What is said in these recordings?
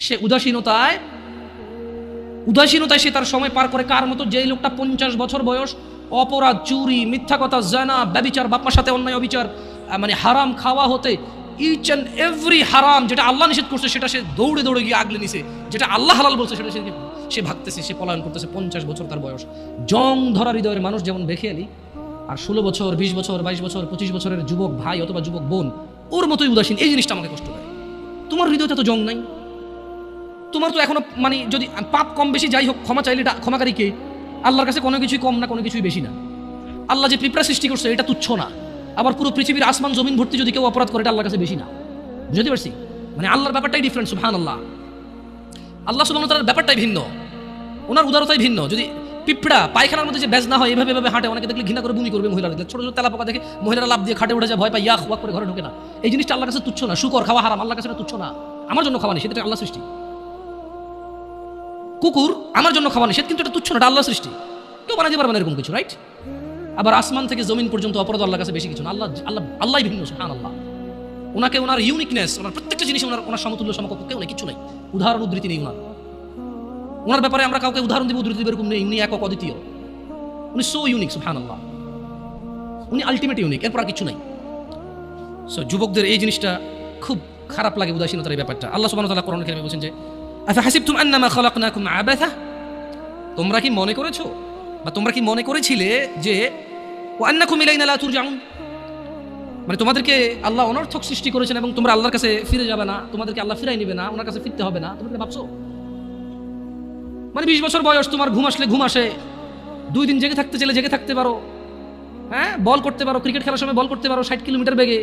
সে উদাসীনতায় সে তার সময় পার করে। কার মতো? যেই লোকটা 50 বছর বয়স অপরাধ, চুরি, মিথ্যা কথা, জানা, ব্যভিচার, বাপ্পার সাথে অন্যায় অবিচার, মানে হারাম খাওয়া হতে ইচ অ্যান্ড এভরি হারাম যেটা আল্লাহ নিষেধ করছে সেটা সে দৌড়ে দৌড়ে গিয়ে আগলে নিছে, যেটা আল্লাহ হালাল বলছে সেটা সে ভাগতেছে, সে পলায়ন করতেছে। 50 বছর তার বয়স। জং ধরা হৃদয়ের মানুষ যেমন বেখেয়ালি, আর 16 বছর, 20 বছর, 22 বছর, 25 বছরের যুবক ভাই অথবা যুবক বোন ওর মতোই উদাসীন। এই জিনিসটা আমাকে কষ্ট দেয়। তোমার হৃদয়তে তো জং নাই, তোমার তো এখনো মানে যদি পাপ কম বেশি যাই হোক, ক্ষমা চাইলে ক্ষমাকারী কে? আল্লাহর কাছে কোনো কিছুই কম না, কোনো কিছুই বেশি না। আল্লাহ যে পিঁপড়া সৃষ্টি করছে এটা তুচ্ছ না, আবার পুরো পৃথিবীর আসমান জমিন ভর্তি যদি কেউ অপরাধ করে এটা আল্লাহর কাছে বেশি না। বুঝতে পারছি? মানে আল্লাহর ব্যাপারটাই ডিফারেন্ট। সুবহানাল্লাহ, আল্লাহ সুবহানাহু ওয়া তাআলার ব্যাপারটাই ভিন্ন, ওনার উদারতাই ভিন্ন। যদি পিঁপড়া পায়খানার মধ্যে যে বেজ না হয় এভাবে এভাবে হাঁটে, অনেকে দেখলে ঘৃণা করে বমি করবে, মহিলারা দেখলে ছোট ছোট তেলাপোকা দেখে মহিলারা লাভ দিয়ে খাটে উঠে যায়, ভয় পায়, ইয়াক ওয়াক করে ঘরে ঢোকে না। এই জিনিসটা আল্লাহর কাছে তুচ্ছ না। শুকর খাওয়া হারাম, আল্লাহর কাছে তুচ্ছ না। আমার জন্য খাওয়া নিষেধ, এটা আল্লাহ সৃষ্টি। কুকুর আমার জন্য খাওয়া নিষেধ, কিন্তু এটা তুচ্ছ না, এটা আল্লাহ সৃষ্টি। কেউ বানাতে পারবে না এরকম কিছু, রাইট? আবার আসমান থেকে জমিন পর্যন্ত অপরাধ আল্লাহর কাছে বেশি কিছু না। আল্লাহ ভিন্ন। সুবহানাল্লাহ, ওনাকে ওনার ইউনিকনেস, ওনার প্রত্যেকটা জিনিস ওনার সমতুল্য সমকক্ষ কেউ নেই, কিছু নেই। উদাহরণ উদ্ধৃতি নেই ওনার ব্যাপারে। আমরা কাউকে উদাহরণ দিব, উদ্ধৃতি দিব এরকম নেই। উনি একক, অদ্বিতীয়, উনি সো ইউনিক। সুবহানাল্লাহ, উনি আলটিমেট ইউনিক, এরপর আর কিছু নাই। সো যুবকদের এই জিনিসটা খুব খারাপ লাগে, উদাসীনতার এই ব্যাপারটা। আল্লাহ সুবহানাহু ওয়া তাআলা কোরআনে কারিমে বলেন যে আফাহাসিবতুম আন্নামা খালাকনাকুম আবাথা, তোমরা কি মনে করেছো বা তোমরা কি মনে করেছিলে যে ওয়া আন্নাকুম ইলাইনা লা তুরজাউন, মানে তোমাদেরকে আল্লাহ অনর্থক সৃষ্টি করেছেন এবং তোমরা আল্লাহর কাছে ফিরে যাবে না, তোমাদেরকে আল্লাহ ফিরাই নেবে না, ওনার কাছে ফিরতে হবে না, তোমরা ভাবছো? মানে 20 বছর বয়স, তোমার ঘুম আসলে ঘুম আসে, 2 দিন জেগে থাকতে চাইলে জেগে থাকতে পারো, হ্যাঁ, বল করতে পারো, ক্রিকেট খেলার সময় বল করতে পারো 60 কিলোমিটার বেগে,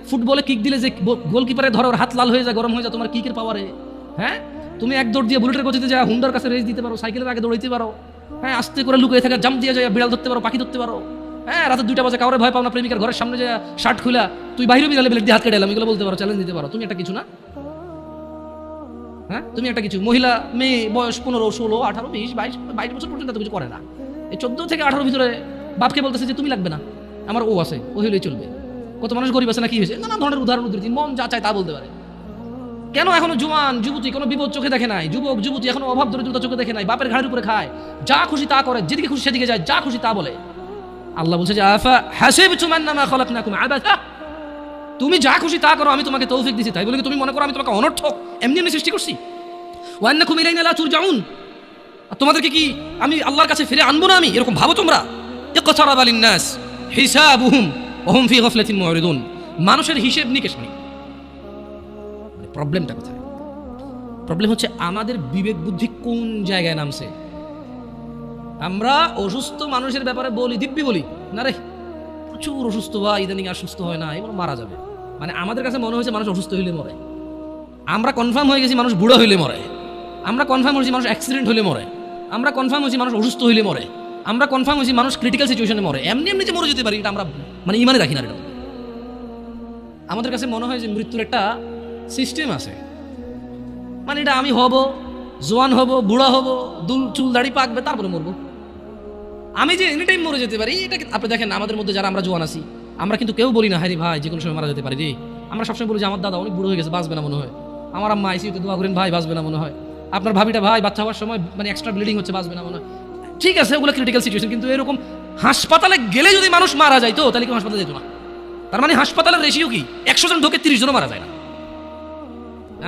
ফুটবলে কিক দিলে যে গোলকিপারে ধরো ওর হাত লাল হয়ে যায়, গরম হয়ে যায় তোমার কিকের পাওয়ারে, হ্যাঁ, তুমি এক দৌড় দিয়ে বুলেটের গতিতে যা হুন্ডার কাছে রেস দিতে পারো, সাইকেলের আগে দৌড়াইতে পারো, হ্যাঁ, আস্তে করে লুকিয়ে থাকা জাম্প দিয়ে যায়, বিড়াল ধরতে পারো, পাখি ধরতে পারো, হ্যাঁ, রাতে 2টা বাজে কাউরে ভয় পাও না, প্রেমিকার ঘরের সামনে যায় শার্ট খুলা তুই বাইরে বিড়ালে ব্লেড দিয়ে হাত কেটে এলাম, এগুলো বলতে পারো, চ্যালেঞ্জ দিতে পারো। তুমি একটা কিছু না? হ্যাঁ, তুমি একটা কিছু। মহিলা মেয়ে বয়স 15, 16, 18, 20, 22 বছর পর্যন্ত তো কিছু করে না। এই 14 থেকে 18 ভিতরে বাপকে বলতেছে যে তুমি লাগবে না, আমার ও আছে, ও হইলেই চলবে। কত মানুষ গরিব আছে না, কি হয়েছে, নানা ধরনের উদাহরণ উদ্ধৃতি, মন যা চায় তা বলতে পারে। কেন এখনো জোয়ান যুবতী কোনো বিপদ চোখে দেখে নাই, যুবক যুবতী এখনো অভাব দরিদ্রতা চোখে দেখে নাই, বাপের ঘাড়ের উপরে খায়, যা খুশি তা করে, যেদিকে খুশি সেদিকে যায়, যা খুশি তা বলে। আল্লাহ বলছে যে আফা হাসিবতুম আন্নামা খালাকনাকুম আবাথা, তুমি যা খুশি তা করো, আমি তোমাকে তৌফিক দিছি, তাই বলে কি তুমি মনে করো আমি তোমাকে অনর্থক এমনি এমনি সৃষ্টি করছি? ওয়া আন্নাকুম ইলাইনা লা তুরজাউন, তোমাদেরকে কি আমি আল্লাহর কাছে ফিরে আনবো না আমি, এরকম ভাবো তোমরা? ইকতারাবা লিন-নাস হিসাবুহুম ওয়া হুম ফি গাফলাতিন মুরিদুন, মানুষের হিসেব নিকেশ নেই। প্রবলেমটা কোথায়? প্রবলেম হচ্ছে আমাদের বিবেক বুদ্ধি কোন জায়গায় নামছে। আমরা অসুস্থ মানুষের ব্যাপারে বলি, দিব্যি বলি না রে প্রচুর অসুস্থ বা ইদানিং আর সুস্থ হয় না, এগুলো মারা যাবে। মানে আমাদের কাছে মনে হয়েছে মানুষ অসুস্থ হইলে মরে, আমরা কনফার্ম হয়ে গেছি মানুষ বুড়ো হইলে মরে, আমরা কনফার্ম হয়েছি মানুষ অ্যাক্সিডেন্ট হইলে মরে, আমরা কনফার্ম হয়েছি মানুষ অসুস্থ হইলে মরে, আমরা কনফার্ম হয়েছি মানুষ ক্রিটিক্যাল সিচুয়েশনে মরে। এমনি এমনি যে মরে যেতে পারি এটা আমরা মানে ইমানে রাখি না। এটা আমাদের কাছে মনে হয় যে মৃত্যুর একটা সিস্টেম আছে, মানে এটা আমি হব, জোয়ান হব, বুড়া হব, চুল দাড়ি পাকবে, তারপরে মরবো, আমি যে এনি টাইম মরে যেতে পারি। এটা আপনি দেখেন আমাদের মধ্যে যারা আমরা জোয়ান আছি, আমরা কিন্তু কেউ বলি না হ্যাঁ ভাই যে কোনো সময় মারা যেতে পারি রে। আমরা সবসময় বলি যে আমার দাদা অনেক বুড়ো হয়ে গেছে, বাঁচবে না মনে হয়, আমার আম্মা আইসিইউতে দোয়া করেন ভাই বাঁচবে না মনে হয়, আপনার ভাবিটা ভাই বাচ্চা হওয়ার সময় মানে এক্সট্রা ব্লিডিং হচ্ছে, বাঁচবে না মনে হয়। ঠিক আছে, ওগুলো ক্রিটিক্যাল সিচুয়েশন, কিন্তু এরকম হাসপাতালে গেলে যদি মানুষ মারা যায় তো তাহলে কেউ হাসপাতালে যেত না। তার মানে হাসপাতালের রেশিও কি 100 জন ঢোকে 30 জনও মারা যায় না।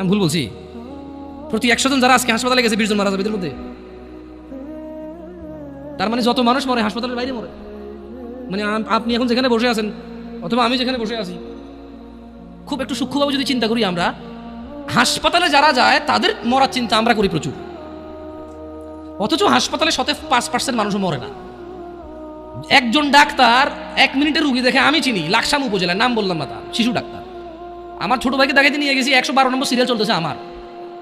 আমি ভুল বলছি? প্রতি 100 জন যারা আজকে হাসপাতালে গেছে 20 জন মারা যাবে এদের মধ্যে। তার মানে যত মানুষ মরে হাসপাতালের বাইরে মরে। মানে আপনি এখন যেখানে বসে আছেন অথবা আমি যেখানে বসে আছি, খুব একটু সূক্ষ্মভাবে যদি চিন্তা করি, আমরা হাসপাতালে যারা যায় তাদের মরার চিন্তা আমরা করি প্রচুর, অথচ হাসপাতালে 5% মানুষও মরে না। একজন ডাক্তার 1 মিনিটের রুগী দেখে, আমি চিনি লাকসাম উপজেলার, নাম বললাম না, তার শিশু ডাক্তার, আমার ছোট ভাইকে দেখাইতে নিয়ে গেছি, 112 নম্বর সিরিয়াল চলতেছে আমার,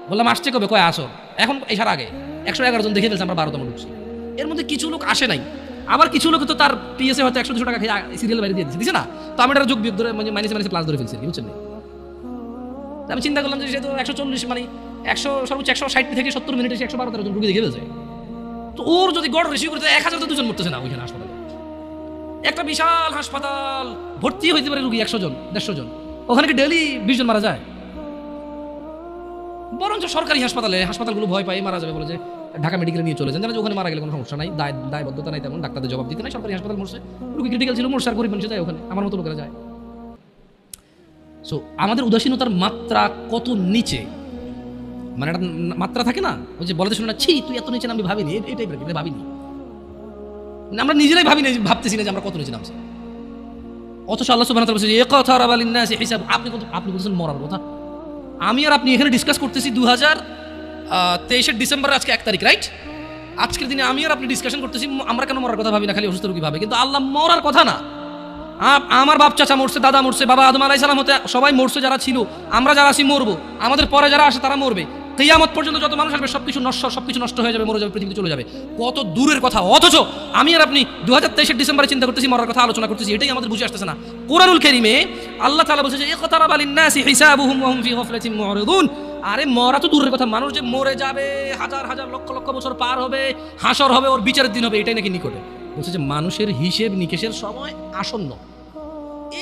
বললাম আসছে কবে, কয় আসো, এখন এসার আগে 111 জন দেখে ফেলছে, আমরা 12তম ঢুকছি। এর মধ্যে কিছু লোক আসে নাই, আবার কিছু লোক তো তার পিএসএ হয়তো 100-200 টাকা খেয়ে সিরিয়াল বাইরে দিয়ে দিচ্ছে না, তো আমি একটা যোগ বিয়োগ ধরে মানে মাইনাসে প্লাস ধরে ফেলছি, বুঝছেন? আমি চিন্তা করলাম যে সে তো 140 মানে 100 সর্বোচ্চ 160 থেকে 70 মিনিটে 112-13 জন রুগী দেখে ফেলছে, তো ওর যদি গড় রেশিও করতে 1000 তো 2 জন মরতেছে না ওইখানে হাসপাতালে। একটা বিশাল হাসপাতাল, ভর্তি হইতে পারে রুগী 100 জন 150 জন, ওখানে কি ডেইলি 20 জন মারা যায়? বরঞ্চ সরকারি হাসপাতালগুলো ভয় পায় মারা যাবে বলে যে ঢাকা মেডিকেলে নিয়ে চলে যান, জানা যে ওখানে মারা গেলে কোনো সমস্যা নাই, দায়বদ্ধতা নাই, তেমন ডাক্তারদের জবাব দিতে নাই, সরকারি হাসপাতাল মরছে, রুগী ক্রিটিক্যাল ছিল মরছে, আর গরিব মানুষ যায় ওখানে, আমার মতো লোকেরা যায়। সো আমাদের উদাসীনতার মাত্রা কত নিচে, মানে একটা মাত্রা থাকে না, ওই যে বলতে শুনে না, ছি তুই এত নিচে আমি ভাবিনি, এই টাইপের এটা ভাবিনি, মানে আমরা নিজেরাই ভাবতেছি না যে আমরা কত নিচে নামছি। অথচ আল্লাহ সুবহানাহু ওয়া তাআলা বলছে ইকতারা লিন-নাসি হিসাব, আপনি বলছেন মরার কথা, আমি আর আপনি এখানে ডিসকাস করতেছি 2023 ডিসেম্বর, আজকে 1 তারিখ, রাইট? আজকের দিনে আমি আর আপনি ডিসকাশন করতেছি আমরা কেন মরার কথা ভাবি না, খালি অসুস্থ রোগী ভাবে, কিন্তু আল্লাহ মরার কথা না। আমার বাপ চাচা মরছে, দাদা মরছে, বাবা আদম আলাইহিস সালাম হতে সবাই মরছে, যারা ছিল, আমরা যারা আছি মরবো, আমাদের পরে যারা আসে তারা মরবে, কিয়ামত পর্যন্ত যত মানুষ আসবে সবকিছু নষ্ট হয়ে যাবে, মরে যাবে, পৃথিবীতে চলে যাবে, কত দূরের কথা। অথচ আমি আর আপনি 2023 ডিসেম্বরে চিন্তা করতেছি, মরার কথা আলোচনা করতেছি, এটাই আমাদের বুঝে আসতেছে না। কোরআনুল কারীমে আল্লাহ তাআলা বলছে যে ইকতারাবা লিন-নাসি হিসাবুহুম ওয়া হুম ফি গাফলাতিন মু'রিদুন। আরে মরা তো দূরের কথা, মানুষ যে মরে যাবে, হাজার হাজার লক্ষ লক্ষ বছর পার হবে, হাসর হবে, ওর বিচারের দিন হবে, এটাই নাকি নিকটে। বলছে যে মানুষের হিসেব নিকেশের সময় আসন্ন,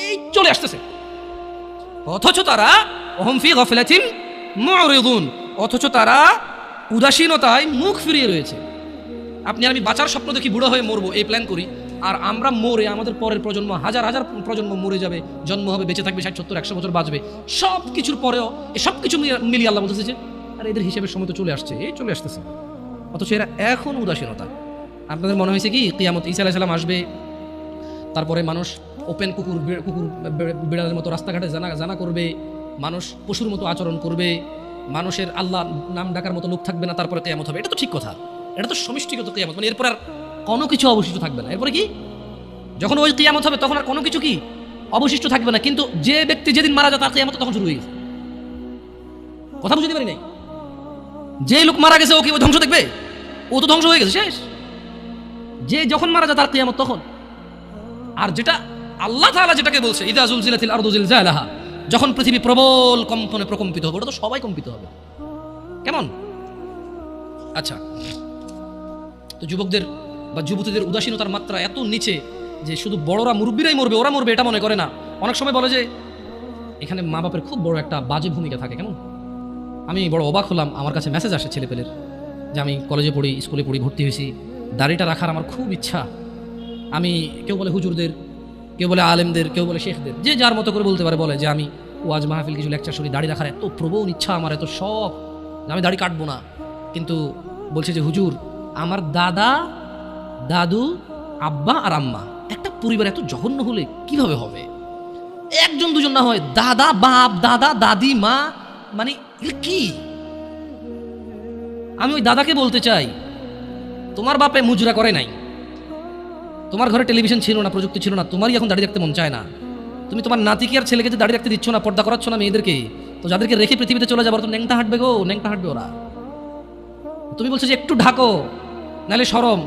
এই চলে আসতেছে, অথচ তারা ওহুম ফি গাফলাতিন মু'রিদুন, অথচ তারা উদাসীনতায় মুখ ফিরিয়ে রয়েছে। আপনি আর আমি বাঁচার স্বপ্ন দেখি, বুড়ো হয়ে মরবো এই প্ল্যান করি, আর আমরা মরে আমাদের পরের প্রজন্ম, হাজার হাজার প্রজন্ম মরে যাবে, জন্ম হবে, বেঁচে থাকবে 60, 70, 100 বছর বাঁচবে, সব কিছুর পরেও এই সব কিছু মিলিয়ে আল্লাহ বলতেছে যে আর এদের হিসেবের সময় তো চলে আসছে, এই চলে আসতেছে, অথচ এরা এখন উদাসীনতা। আপনাদের মনে হয়েছে কি কিয়ামত ঈসা আলাইহিস সালাম আসবে, তারপরে মানুষ ওপেন কুকুর বিড়ালের মতো রাস্তাঘাটে জানা করবে, মানুষ পশুর মতো আচরণ করবে, মানুষের আল্লাহ নাম ডাকার মতো লোক থাকবে না, তারপরে কিয়ামত হবে? এটা তো ঠিক কথা, এটা তো সমষ্টিগত কিয়ামত, মানে এরপর আর কোনো কিছু অবশিষ্ট থাকবে না। এরপরে কি, যখন ওই কিয়ামত হবে তখন আর কোনো কিছু কি অবশিষ্ট থাকবে না, কিন্তু যে ব্যক্তি যেদিন মারা যায় তার কিয়ামত তখন শুরু হয়ে গেছে। কথা বুঝতে পারি নাই, যে লোক মারা গেছে ও কি ওই ধ্বংস দেখবে? ও তো ধ্বংস হয়ে গেছে, শেষ। যে যখন মারা যায় তার কিয়ামত তখন। আর যেটা আল্লাহ তাআলা যেটাকে বলছে ইযা যুলজিলাতিল আরদু জিলজালাহা, যখন পৃথিবী প্রবল কম্পনে প্রকম্পিত হবে, ওটা তো সবাই কম্পিত হবে। কেমন? আচ্ছা, তো যুবকদের বা যুবতীদের উদাসীনতার মাত্রা এত নিচে যে শুধু বড়রা মুরব্বীরাই মরবে, ওরা মরবে এটা মনে করে না। অনেক সময় বলে যে এখানে মা বাপের খুব বড় একটা বাজে ভূমিকা থাকে। কেমন? আমি বড় অবাক হলাম, আমার কাছে মেসেজ আসে ছেলেপেলের যে আমি কলেজে পড়ি, স্কুলে পড়ি, ভর্তি হয়েছি, দাড়িটা রাখার আমার খুব ইচ্ছা। আমি, কেউ বলে হুজুরদের, কেউ বলে আলেমদের, কেউ বলে শেখদের, যে যার মতো করে বলতে পারে, বলে যে আমি ওয়াজ মাহফিল কিছু লেকচার শুনি, দাড়ি রাখার এত প্রবল ইচ্ছা আমার, এত শখ, আমি দাড়ি কাটবো না। কিন্তু বলছে যে হুজুর, আমার দাদা, দাদু, আব্বা আর আম্মা, একটা পরিবার এত জঘন্য হলে কিভাবে হবে? একজন দুজন না হয়, দাদা, বাপ, দাদা, দাদি, মা, মানে কি? আমি ওই দাদাকে বলতে চাই, তোমার বাপে মুজরা করে নাই, তোমার ঘরে টেলিভিশন ছিল না, প্রযুক্তি ছিল না, তোমারই এখন দাড়ি রাখতে মন চায় না, তুমি তোমার নাতিকে আর ছেলেকে যে দাড়ি রাখতে দিচ্ছ না, পর্দা করাচ্ছ না মেয়েদেরকে, তো যাদেরকে রেখে পৃথিবীতে চলে যাবার, তো ন্যাংটা হাঁটবে গো, ন্যাংটা হাঁটবে ওরা। তুমি বলছো যে একটু ঢাকো নাহলে শরম,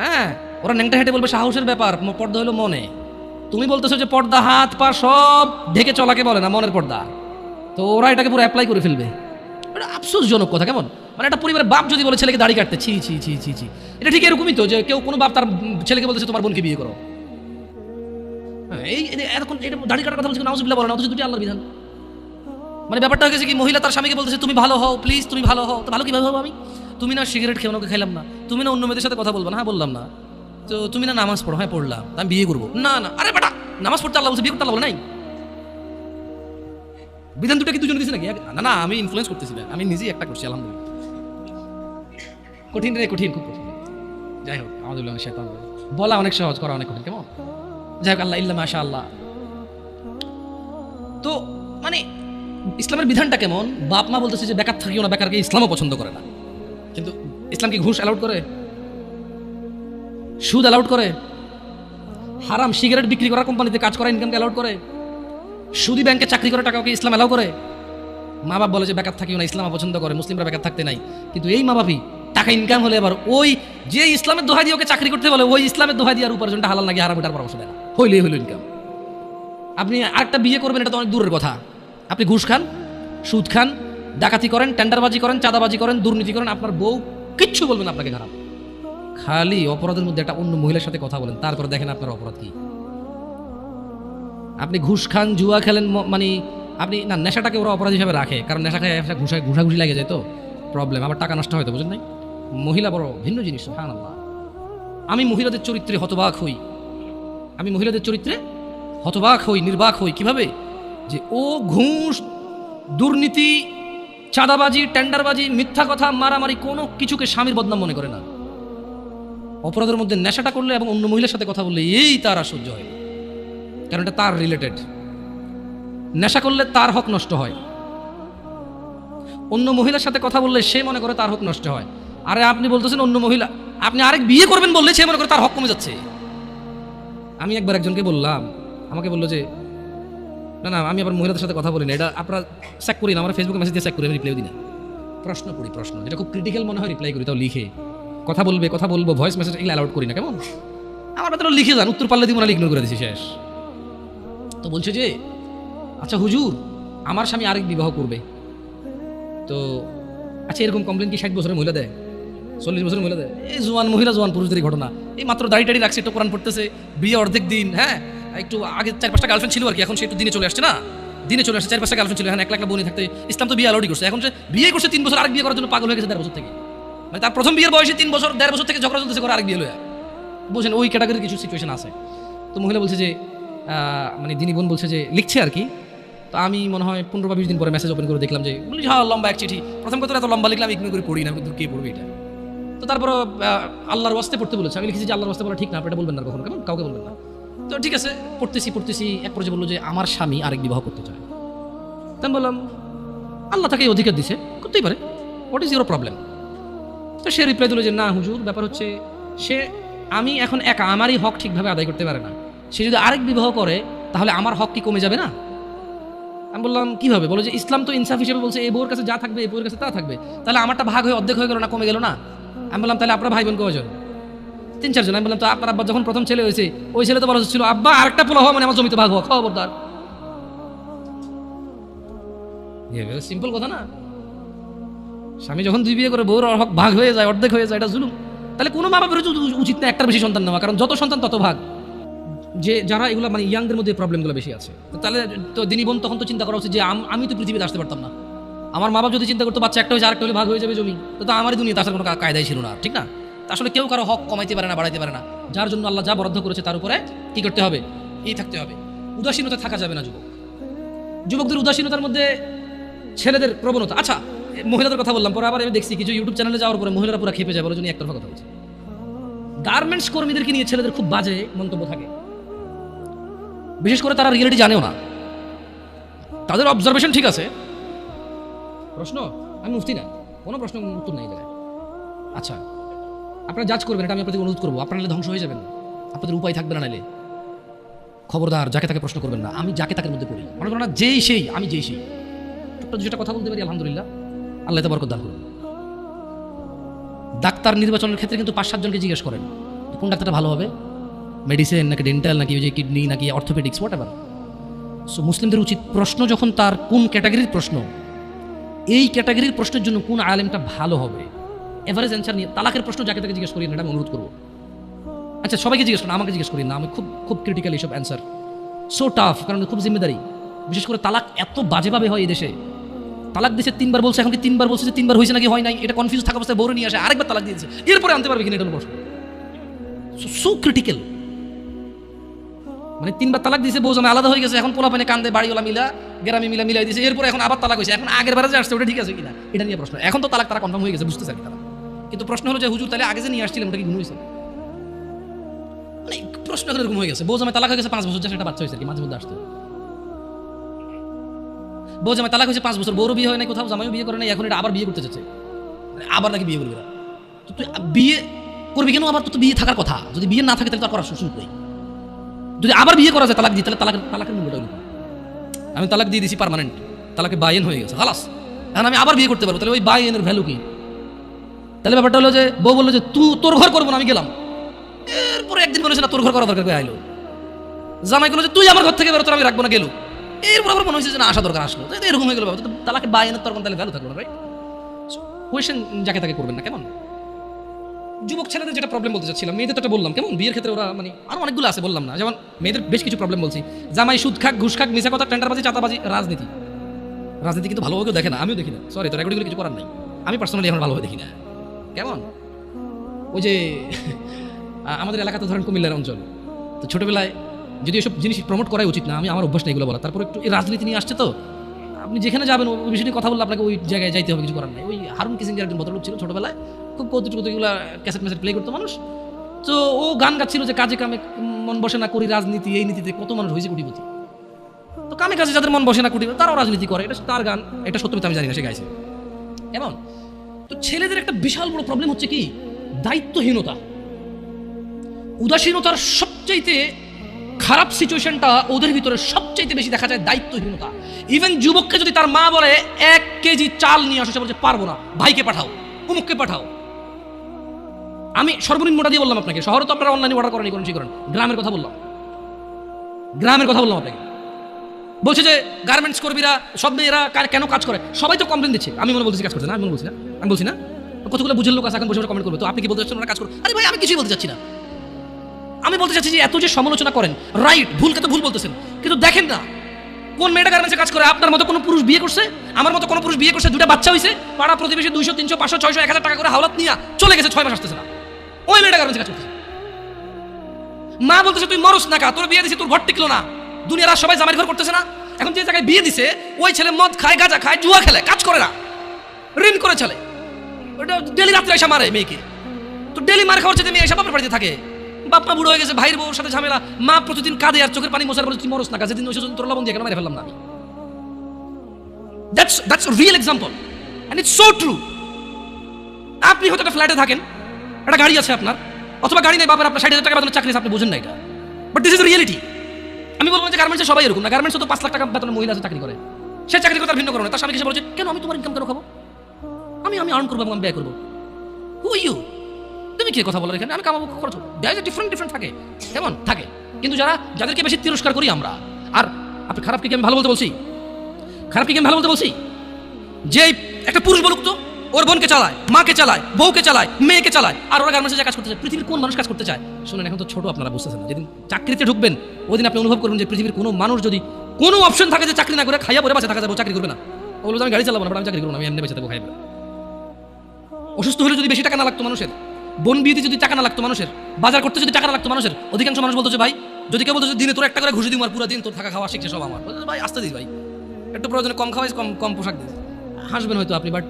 হ্যাঁ, ওরা ন্যাংটা হেঁটে বলবে সাহসের ব্যাপার, পর্দা হলো মনে। তুমি বলতেছো যে পর্দা হাত পা সব ঢেকে চলাকে বলে না, মনের পর্দা, তো ওরা এটাকে পুরো অ্যাপ্লাই করে ফেলবে। এটা আফসোসজনক কথা। কেমন? মানে একটা পরিবারের বাপ যদি বলে ছেলেকে দাড়ি কাটতে, ছি ছি ছি ছি ছি, এটা ঠিক এরকমই তো, যে কেউ কোনো বাপ তার ছেলেকে বলতেছে তোমার বোনকে বিয়ে করো। এই এরকম এটা দাড়ি কাটার কথা বলছে, নাউজুবিল্লাহ বলে না, অথচ দুটি আল্লাহর বিধান। মানে ব্যাপারটা হয়ে গেছে কি, মহিলা তার স্বামীকে বলতেছে তুমি ভালো হও, প্লিজ তুমি ভালো হও। তো ভালো কিভাবে হবো আমি? তুমি না সিগারেট খেয়ে ওনাকে খাইলাম না, তুমি না অন্য মেয়েদের সাথে কথা বলবো না, হ্যাঁ বললাম না, তো তুমি না নামাজ পড়ো, হ্যাঁ পড়লাম, আমি বিয়ে করবো না, না, আরে বেটা নামাজ পড়তে আল্লাহ বলছে, বিয়ে করতে আল্লাহ বলে নাই? বিধান দুটো কি দুজনে দিছে নাকি? না না, আমি ইনফ্লুয়েন্স করতেছি না, আমি নিজেই একটা করছি, আলহামদুলিল্লাহ। কঠিন রে, কঠিন, খুব কঠিন। যাই হোক, আমাদের শয়তান বলা অনেক সহজ, করা অনেক কঠিন। কেমন? যাই হোক, আল্লাহ ইল্লা মাশা আল্লাহ। তো মানে ইসলামের বিধানটা কেমন? বাপ মা বলতেছে যে বেকার থাকিও না, বেকারকে ইসলামও পছন্দ করে না, কিন্তু ইসলাম কি ঘুষ অ্যালাউড করে? সুদ অ্যালাউড করে? হারাম সিগারেট বিক্রি করা, কোম্পানিতে কাজ করা, ইনকামকে অ্যালাউড করে? সুদি ব্যাংকে চাকরি করে টাকাকে ইসলাম অ্যালাউ করে? মা বাপ বলে যে বেকার থাকিও না, ইসলাম পছন্দ করে, মুসলিমরা বেকার থাকতে নাই, কিন্তু এই মা বাপই টাকা ইনকাম হলে আবার ওই যে ইসলামের দোহাই দিয়ে ওকে চাকরি করতে বলে, ওই ইসলামের দোহাই দিয়ে আর উপার্জনটা হালাল নাকি হারাম এটার পরামর্শ দেয় না, হইলেই হইল ইনকাম। আপনি আরেকটা বিয়ে করবেন, এটা তো অনেক দূরের কথা, আপনি ঘুষ খান, সুদ খান, ডাকাতি করেন, টেন্ডারবাজি করেন, চাঁদাবাজি করেন, দুর্নীতি করেন, আপনার বউ কিচ্ছু বলবেন আপনাকে খারাপ, খালি অপরাধের মধ্যে একটা অন্য মহিলার সাথে কথা বলেন, তারপরে দেখেন আপনার অপরাধ কি। আপনি ঘুষ খান, জুয়া খেলেন, মানে আপনি না, নেশাটাকে ওরা অপরাধ হিসাবে রাখে, কারণ নেশা খায় ঘুষাঘুষি লাগে যায় তো প্রবলেম, আবার টাকা নষ্ট হয় তো, বুঝেন নাই? মহিলা বড় ভিন্ন জিনিস, সুবহানাল্লাহ। আমি মহিলাদের চরিত্রে হতবাক হই, নির্বাক হই। কিভাবে? যে ও ঘুষ, দুর্নীতি, চাঁদাবাজি, টেন্ডারবাজি, মিথ্যা কথা, মারামারি, কোনো কিছুকে স্বামীর বদনাম মনে করে না। অপরাধের মধ্যে নেশাটা করলে এবং অন্য মহিলার সাথে কথা বললে এই তার আর সহ্য হয়, কারণ এটা তার রিলেটেড। নেশা করলে তার হক নষ্ট হয়, অন্য মহিলার সাথে কথা বললে সে মনে করে তার হক নষ্ট হয়। আরে আপনি বলতেছেন অন্য মহিলা, আপনি আরেক বিয়ে করবেন বললে সে মনে করে তার হক কমে যাচ্ছে। আমি একবার একজনকে বললাম, আমাকে বললো যে না না, আমি আবার মহিলাদের সাথে কথা বলি না, এটা আপনারা চেক করি না, আমরা ফেসবুকে মেসেজ দিয়ে চেক করি, আমি রিপ্লাই দিই না। প্রশ্ন করি, প্রশ্ন যেটা খুব ক্রিটিক্যাল মনে হয় রিপ্লাই করি, তাও লিখে কথা বলবো, ভয়েস মেসেজ এগুলো অ্যালাউড করি না। কেমন আমার তারা লিখে যান, উত্তর পারলে দিব না, ইগনোর করে দিছি, শেষ। তো বলছে যে আচ্ছা হুজুর, আমার স্বামী আরেক বিবাহ করবে, তো আচ্ছা এরকম কমপ্লেন কি 60 বছরের মহিলা দেয়, 40 বছরের মহিলা দেয়? এই জোয়ান মহিলা, জোয়ান পুরুষদের ঘটনা, এই মাত্র দাড়ি টাড়ি রাখছে, একটু কোরআন পড়তেছে, বিয়ে অর্ধেক দিন, হ্যাঁ একটু আগে 4-5টা গার্লফ্রেন্ড ছিল আর কি, এখন সে একটু দিনে চলে আসছে না, 4-5টা গার্লফ্রেন্ড ছিল, এখন 1 লাখ বোনে থাকতে ইসলাম তো বিয়ে আলাউডি করছে। এখন সে বিয়ে করছে 3 বছর, আরেক বিয়ে করার জন্য পাগল হয়ে গেছে 1.5 বছর থেকে, মানে তার প্রথম বিয়ের বয়সে 3 বছর 1.5 বছর থেকে ঝগড়া চলতেছে করে আরেক বিয়ে লয়া, বুঝছেন? ওই ক্যাটাগরির কিছু সিচুয়েশন আছে। তো মহিলা বলছে যে মানে দিনী বোন বলছে যে লিখছে আর কি। তো আমি মনে হয় 15 বা 20 দিন পরে মেসেজ ওপেন করে দেখলাম যে বলি হ্যাঁ লম্বা এক চিঠি, প্রথম কথা এত লম্বা লিখলাম, ইগনোর করে পড়ি না, কিন্তু কে পড়বে এটা? তো তারপর আল্লাহর ওয়াস্তে পড়তে বলেছে, আমি লিখেছি যে আল্লাহর ওয়াস্তে পড়া ঠিক না, আপনি এটা বলবেন না কখনো, কেমন কাউকে বলবেন না। তো ঠিক আছে, পড়তেছি, এক পর্যায়ে বললো যে আমার স্বামী আরেক বিবাহ করতে চায়। তো আমি বললাম আল্লাহ তাকে এই অধিকার দিছে, করতেই পারে, হোয়াট ইজ ইউর প্রবলেম? তো সে রিপ্লাই দিল যে না হুজুর, ব্যাপার হচ্ছে আমি এখন একা আমারই হক ঠিকভাবে আদায় করতে পারে না, সে যদি আরেক বিবাহ করে তাহলে আমার হক কি কমে যাবে না? আমি বললাম কিভাবে? বলো যে ইসলাম তো ইনসাফ হিসেবে বলছে এই বউর কাছে যা থাকবে এই বউর কাছে তা থাকবে, তাহলে আমারটা ভাগ হয়ে অর্ধেক হয়ে গেল না, কমে গেল না? আমি বললাম তাহলে আপনার ভাই বোন কয়জন? 3-4 জন। আমি বললাম তো আপনার আব্বা যখন প্রথম ছেলে হয়েছে ওই ছেলে তো বলা ছিল আব্বা আরেকটা পোলা হওয়া মানে আমার জমিতে ভাগ হওয়া, খবরদার। সিম্পল কথা না? স্বামী যখন 2 বিয়ে করে বউর হক ভাগ হয়ে যায়, অর্ধেক হয়ে যায়, এটা জুলুম। তাহলে কোনো মা বাবার উচিত না একটার বেশি সন্তান নেওয়া, কারণ যত সন্তান তত ভাগ। যে যারা এগুলো মানে ইয়াংদের মধ্যে প্রবলেমগুলো বেশি আছে, তাহলে তো দিনী বোন তখন তো চিন্তা করা উচিত যে আমি তো পৃথিবীতে আসতে পারতাম না, আমার মা বাবা যদি চিন্তা করতো বাচ্চা একটা হয়েছে আরেকটা হলে ভাগ হয়ে যাবে জমি, তো আমারই দুনিয়াতে আসার কোনো কায়দাই ছিল না, ঠিক না? আসলে কেউ কারো হক কমাইতে পারে না, বাড়াইতে পারে না। যার জন্য আল্লাহ যা বরাদ্দ করেছে তার উপরে কি করতে হবে? এই থাকতে হবে। উদাসীনতা থাকা যাবে না। যুবকদের উদাসীনতার মধ্যে ছেলেদের প্রবণতা। আচ্ছা মহিলাদের কথা বললাম, পরে আবার আমি দেখছি কিছু ইউটিউব চ্যানেলে যাওয়ার পরে মহিলারা পুরো খেপে যায়, বলে জন্য একতরফা কথা বলছে। গার্মেন্টস কর্মীদেরকে নিয়ে ছেলেদের খুব বাজে মন্তব্য থাকে, বিশেষ করে তারা রিয়েলিটি জানেও না, তাদের অবজারভেশন ঠিক আছে। প্রশ্ন, আমি মুফতি না, কোনো প্রশ্ন উত্তর নাই জায়গায়। আচ্ছা আপনারা জাজ করবেন, এটা আমি আপনাদের অনুরোধ করবো, আপনারা নাহলে ধ্বংস হয়ে যাবেন, আপনাদের উপায় থাকবে না। নাইলে খবরদার যাকে তাকে প্রশ্ন করবেন না। আমি যাকে তাকে মধ্যে পড়ি, মনে করেন না যেই সেই, আমি যেই সেই, যেটা কথা বলতে পারি আলহামদুলিল্লাহ, আল্লাহ তে বরকত দান করুন। ডাক্তার নির্বাচনের ক্ষেত্রে কিন্তু 5-7 জনকে জিজ্ঞেস করেন কোন ডাক্তারটা ভালো হবে, মেডিসিন নাকি ডেন্টাল নাকি ওই যে কিডনি নাকি অর্থোপেডিক্স, হোয়াট এভার। সো মুসলিমদের উচিত প্রশ্ন যখন তার কোন ক্যাটাগরির প্রশ্ন, এই ক্যাটাগরির প্রশ্নের জন্য কোন আলেমটা ভালো হবে, এভারেজ অ্যান্সার নিয়ে। তালাকের প্রশ্ন যাকে তাকে জিজ্ঞেস করি না, এটা আমি অনুরোধ করবো। আচ্ছা সবাইকে জিজ্ঞেস করেন, আমাকে জিজ্ঞেস করি না, আমি খুব ক্রিটিক্যাল এইসব অ্যান্সার, সো টাফ, কারণ খুব জিম্মেদারি। বিশেষ করে তালাক এত বাজেভাবে হয় এই দেশে। তালাক দিয়েছে 3 বার বলছে, এখন কি 3 বার বলছে যে 3 বার হয়েছে নাকি হয় নাই, এটা কনফিউজ থাকা অবস্থায় বউরে নিয়ে আসে, আরেকবার তালাক দিয়েছে, এরপরে আনতে পারবে কিনা এটা প্রশ্ন। সো ক্রিটিক্যাল, মানে 3 বার তালাক দিয়েছে, বউ জামাই আলাদা হয়ে গেছে, এখন পোলা পানে কান্দে, বাড়িওয়ালা মিলা গ্রামে মিলাই দিয়েছে, এরপরে এখন আবার তালাক হয়েছে, এখন আগের বারে যে আসছে ওটা ঠিক আছে কিনা এটা নিয়ে প্রশ্ন। এখন তো তালাক তারা কনফার্ম হয়ে গেছে, বুঝতে চাই তারা, কিন্তু প্রশ্ন হলো যে হুজুর তাহলে আগে যে নিয়ে আসছিলেন ওটা কি গুণ হয়েছে? মানে প্রশ্ন এখন এরকম হয়ে গেছে, বউ জামাই তালাক হয়ে গেছে 5 বছর, সেটা বাচ্চা হয়েছে কি মাঝে মধ্যে আসতে, বউ জামাই তালাক হয়েছে 5 বছর, বউরও বিয়ে হয় নাই, কোথাও জামাইও বিয়ে করে নাই, এখন এটা আবার বিয়ে করতে চাচ্ছে, আবার নাকি বিয়ে করবে না। তো তুই বিয়ে করবি কেন? আবার তো বিয়ে থাকার কথা, যদি বিয়ে না থাকে তাহলে তার করার সুযোগ নেই। যদি আবার বিয়ে করা যায় তালাক দিই, তাহলে তালাকের মূল্যটা নেই। আমি তালাক দিয়ে দিছি পার্মানেন্ট, তালাকে বাইন হয়ে গেছে, খালাস, এখন আমি আবার বিয়ে করতে পারবো, তাহলে ওই বাইনের ভ্যালু কি? তাহলে ব্যাপারটা হলো যে বউ বললো যে তোর ঘর করবো না, আমি গেলাম, এরপরে একদিন বলেছে না তোর ঘর করা দরকার, আইলো জামাই বললো যে তুই আমার ঘর থেকে বেরো, তোর আমি রাখবো না, গেলো, এরপর আবার মনে হয়েছে যে না আসা দরকার, আসলো, এরকম হয়ে গেল। তালাকে বাইনের তোর তাহলে ভ্যালু থাকলো না, রাইট? কোয়েশ্চেন যাকে তাকে করবেন না, কেমন? যুবক ছেলেদের যেটা প্রবলেম বলতে চাচ্ছিলাম, মেয়েদের তো বললাম কেমন বিয়ের ক্ষেত্রে ওরা মানে আরো অনেকগুলো আছে, বললাম না, যেমন মেয়েদের বেশ কিছু প্রবলেম বলছি, জামাই সুদ খাক, ঘুষ খাক, মিশা কথা, টেন্ডারবাজি, চাঁদাবাজি, রাজনীতি, রাজনীতি কিন্তু ভালোভাবে কেউ দেখে না, আমিও দেখি না, সরি, তো রেকর্ডিংগুলো কিছু করার নাই। আমি পার্সোনালি এখন ভালোভাবে দেখি না। কেমন ওই যে আমাদের এলাকাতে ধরেন কুমিল্লার অঞ্চল, তো ছোটোবেলায় যদি এসব জিনিস প্রমোট করাই উচিত না, আমার অভ্যাস নেই এগুলো বলা, তারপর একটু এই রাজনীতি নিয়ে আসছে তো আপনি যেখানে যাবেন ওই বিষয় নিয়ে কথা বললে আপনাকে ওই জায়গায় যাইতে হবে, কিছু করার নেই। ওই হারুন কিসিঞ্জার একজন ভদ্রলোক ছিল ছোটোবেলায়, খুব কৌতুকগুলো ক্যাসেট ম্যাসেট প্লে করতো মানুষ, তো ও গান গাচ্ছিল যে কাজে কামে মন বসে না করি রাজনীতি, এই নীতিতে কত মানুষ হয়েছে কোটিপতি। তো কামে কাজে যাদের মন বসে না কোটিপতি তারাও রাজনীতি করে, এটা তার গান, এটা সত্যি আমি জানি না, সে গাইছে এমন। তো ছেলেদের একটা বিশাল বড় প্রবলেম হচ্ছে কি, দায়িত্বহীনতা, উদাসীনতার সবচাইতে খারাপ সিচুয়েশনটা ওদের ভিতরে সবচাইতে বেশি দেখা যায় দায়িত্বহীনতা। ইভেন যুবককে যদি তার মা বলে 1 কেজি চাল নিয়ে আসো, সে বলছে পারবো না, ভাইকে পাঠাও, অমুককে পাঠাও। আমি সর্বনিম্নটা দিয়ে বললাম আপনাকে, শহরে তো আপনারা অনলাইনে অর্ডার করেন, করেন, করেন, গ্রামের কথা বললাম, গ্রামের কথা বললাম আপনাকে। বলছে যে গার্মেন্টস কর্মীরা সব মেয়েরা কেন কাজ করে, সবাই তো কমপ্লেন দিচ্ছে, আমি মনে বলছি কাজ করছে না, আমি মনে বলছি না, আমি বলছি না, কতগুলো বুঝের লোক আছে এখন বসে কমেন্ট করবে, তো আপনি কি বলতে চাচ্ছেন ওরা কাজ করো? আরে ভাই আমি কিছুই বলতে চাচ্ছি না, আমি বলতে চাচ্ছি যে এত যে সমালোচনা করেন, রাইট, ভুলকে তো ভুল বলতেছেন, কিন্তু দেখেন না কোন মেয়েটা গার্মেন্টসে কাজ করে। আপনার মতো কোনো পুরুষ বিয়ে করছে, আমার মতো কোনো পুরুষ বিয়ে করছে, 2টা বাচ্চা হয়েছে, পাড়া প্রতিবেশী 200, 300, 500, 600, 1000 টাকা করে হাওলাত নিয়ে চলে গেছে, 6 মাস আসতেছে না, ওই মেয়েটা গার্মেন্টসে কাজ করতেছে। মা বলতেছে তুই মরস না কা, তোর বিয়ে দিছে, তোর ঘর টিকলো না, দুনিয়ার আর সবাই জামাই ঘর করতেছে না, এখন যে জায়গায় বিয়ে দিছে ওই ছেলে মদ খায়, গাঁজা খায়, জুয়া খেলে, কাজ করে না, ঋণ করে চলে, ওটা ডেলি রাত্রে এসে মারে মেয়েকে, তো ডেলি মার খাওয়ার চেয়ে মেয়ে এসে বাপের বাড়িতে থাকে, বাপ মা বুড়ো হয়ে গেছে, ভাইয়ের বউর সাথে ঝামেলা, মা প্রতিদিন কাঁদে আর চোখের পানি মোছার বলে তুই মরস না, যেদিন ওই তোর লবণ দিয়ে কেন মেরে ফেললাম না আমি। That's a real example and it's so true. আপনি হয়তো একটা ফ্ল্যাটে থাকেন, একটা গাড়ি আছে আপনার, অথবা গাড়ি নেই, বাপের আপনার 60,000 টাকা বেতনের চাকরি আছে, আপনি বুঝেন না এটা, বাট দিস ইজ রিয়েলিটি। আমি বলবো যে গার্মেন্টসে সবাই এরকম না, গার্মেন্টসে তো 5 লাখ টাকা বেতনের মহিলা আছে চাকরি করে, সে চাকরি করে তার ভিন্ন কারণে, তার স্বামী এসে বলছে কেন আমি তোমার ইনকাম কেন খাবো, আমি আর্ন করবো এবং আমি ব্যয় করবো, হু ইউ, তুমি কি কথা বলো এখানে, আমি কামাবো খরচ, ডিফারেন্ট থাকে, কেমন থাকে। কিন্তু যাদেরকে বেশি তিরস্কার করি আমরা, আর আপনি খারাপকে কি আমি ভালো বলতে বলছি, খারাপকে কি আমি ভালো বলতে বলছি, যে একটা পুরুষ বলুক তো ওর বোনকে চালায়, মাকে চালায়, বউকে চালায়, মেয়েকে চালায়, আর ওরা গার্মেন্টসে কাজ করতে চায়, পৃথিবীর কোন মানুষ কাজ করতে চায়? শুনুন, এখন তো ছোট আপনারা বুঝতেছেন না, যেদিন চাকরিতে ঢুকবেন ওই দিন আপনি অনুভব করবেন যে পৃথিবীর কোনো মানুষ যদি কোনো অপশন থাকে যে চাকরি না করে খাইয়া পরে বাঁচে থাকা যাবে, চাকরি করবে না। ও বলবে আমি গাড়ি চালাবো না, আমি চাকরি করবো না, আমি এমনি বেঁচে থাকবো, খাইবো। অসুস্থ হলে যদি বেশি টাকা না লাগতো মানুষের, বোন বিয়েতে যদি টাকা না লাগতো মানুষের, বাজার করতে যদি টাকা না লাগতো মানুষের, অধিকাংশ মানুষ বলতো যে ভাই যদি কেউ বলতো দিনে তোর 1 টাকা করে ঘুষি দিই, আর পুরো দিন তোর থাকা খাওয়া শিখছে সব আমার, ভাই আসতে দিস ভাই, একটু প্রয়োজনে কম খাওয়াইস, কম পোশাক দিস, হাসবেন হয়তো আপনি, বাট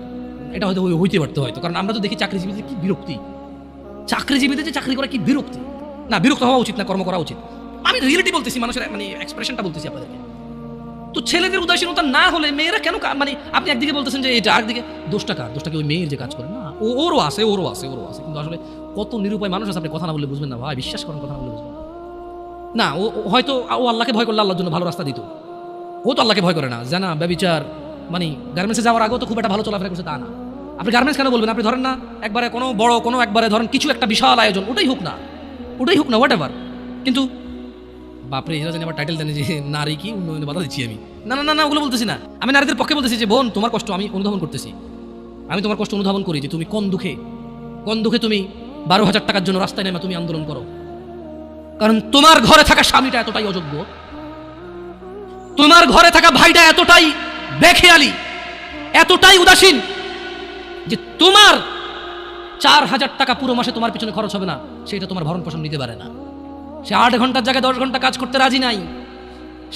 এটা হয়তো হইতে পারতো হয়তো, কারণ আমরা তো দেখি চাকরিজীবীদের কি বিরক্তি, চাকরিজীবীদের যে চাকরি করা কি বিরক্তি, না বিরক্ত হওয়া উচিত না, কর্ম করা উচিত। আমি রিয়েলিটি বলতেছি, মানুষের মানে এক্সপ্রেশনটা বলতেছি আপনাদেরকে। তো ছেলেদের উদাসীনতা না হলে মেয়েরা কেন মানে আপনি একদিকে বলতেছেন যে এটা, একদিকে দোষটা ওই মেয়ের যে কাজ করে না, ওরও আছে, কিন্তু আসলে কত নিরুপায় মানুষ আছে, আপনি কথা না বললে বুঝবেন না ভাই, বিশ্বাস করেন, কথা না বললে বুঝবেন না। ও হয়তো ও আল্লাহকে ভয় করলে আল্লাহর জন্য ভালো রাস্তা দিত, ও তো আল্লাহকে ভয় করে না, জানা ব্যভিচার, মানে গার্মেন্টসে যাওয়ার আগেও তো খুব একটা ভালো চলাফেরা করছে তা না। আপনি গার্মেন্টস কেন বলবেন, আপনি ধরেন না একবারে কোনো বড় কোনো একবারে ধরেন কিছু একটা বিশাল আয়োজন, ওটাই হোক না হোয়াট এভার, কিন্তু বাপরে এরা জানি আবার টাইটেল জানি যে নারী কি উন্নয়নে বাধা দিচ্ছি আমি, না ওগুলো বলতেছি না, আমি নারীদের পক্ষে বলতেছি যে বোন তোমার কষ্ট আমি অনুধাবন করতেছি, আমি তোমার কষ্ট অনুধাবন করি যে তুমি কোন দুঃখে তুমি 12,000 টাকার জন্য রাস্তায় নেমে তুমি আন্দোলন করো, কারণ তোমার ঘরে থাকা স্বামীটা এতটাই অযোগ্য, তোমার ঘরে থাকা ভাইটা এতটাই বেখেয়ালি, এতটাই উদাসীন যে তোমার 4,000 টাকা পুরো মাসে তোমার পিছনে খরচ হবে না, সেটা তোমার ভরণ পোষণ নিতে পারে না। সে 8 ঘন্টার জায়গায় 10 ঘন্টা কাজ করতে রাজি নাই,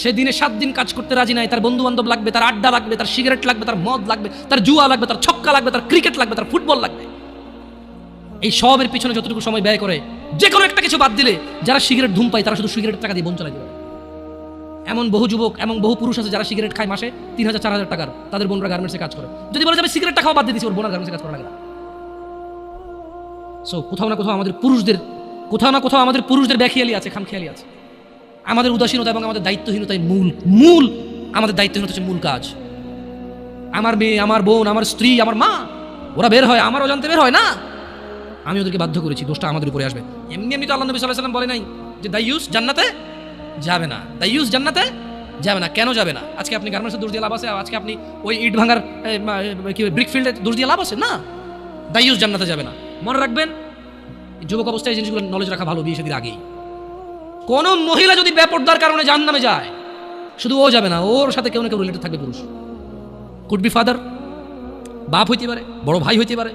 সে দিনে 7 দিন কাজ করতে রাজি নাই, তার বন্ধু বান্ধব লাগবে, তার আড্ডা লাগবে, তার সিগারেট লাগবে, তার মদ লাগবে, তার জুয়া লাগবে, তার ছক্কা লাগবে, তার ক্রিকেট লাগবে, তার ফুটবল লাগবে। এই সবের পিছনে যতটুকু সময় ব্যয় করে যে কোনো একটা কিছু বাদ দিলে, যারা সিগারেট ধূম পায় তারা শুধু সিগারেটের টাকা দিয়ে বোন চালাতে পারে। এমন বহু যুবক এবং বহু পুরুষ আছে যারা সিগারেট খায় মাসে 3,000 4,000 টাকার, তাদের বোনরা গার্মেন্টসে কাজ করে। যদি বলে যাবে সিগারেটটা খাওয়া বাদ দিয়ে দিচ্ছি, ওর বোনার গার্মেন্টসে কাজ করা লাগে না। সো কোথাও না কোথাও আমাদের পুরুষদের বেখেয়ালি আছে, খামখেয়ালি আছে, আমাদের উদাসীনতা এবং আমাদের দায়িত্বহীনতাই মূল আমাদের দায়িত্বহীনতা হচ্ছে মূল কাজ। আমার মেয়ে, আমার বোন, আমার স্ত্রী, আমার মা, ওরা বের হয়, আমার অজান্তে বের হয় না, আমি ওদেরকে বাধ্য করেছি, দোষটা আমাদের উপরে আসবে। এমনি তো আল্লাহ নবী সাল্লাল্লাহু আলাইহি ওয়াসাল্লাম বলে নাই যে দাইয়ুস জান্নাতে যাবে না, দাইয়ুস জান্নাতে যাবে না। কেন যাবে না? আজকে আপনি গার্মেন্টসের দোষ দিয়ে লাভ আছে, আজকে আপনি ওই ইট ভাঙার কি ব্রিক ফিল্ডের দোষ দিয়ে লাভ আছে না, দাইয়ুস জান্নাতে যাবে না। মনে রাখবেন, যুবক অবস্থায় এই জিনিসগুলো নলেজ রাখা ভালো, বিয়ে শাদীর আগেই। কোন মহিলা যদি বেপরদার কারণে জাহান্নামে যায়, শুধু ও যাবে না, ওর সাথে কেউ না কেউ রিলেটেড থাকবে পুরুষ। কুড বি ফাদার, বাপ হইতে পারে, বড় ভাই হইতে পারে,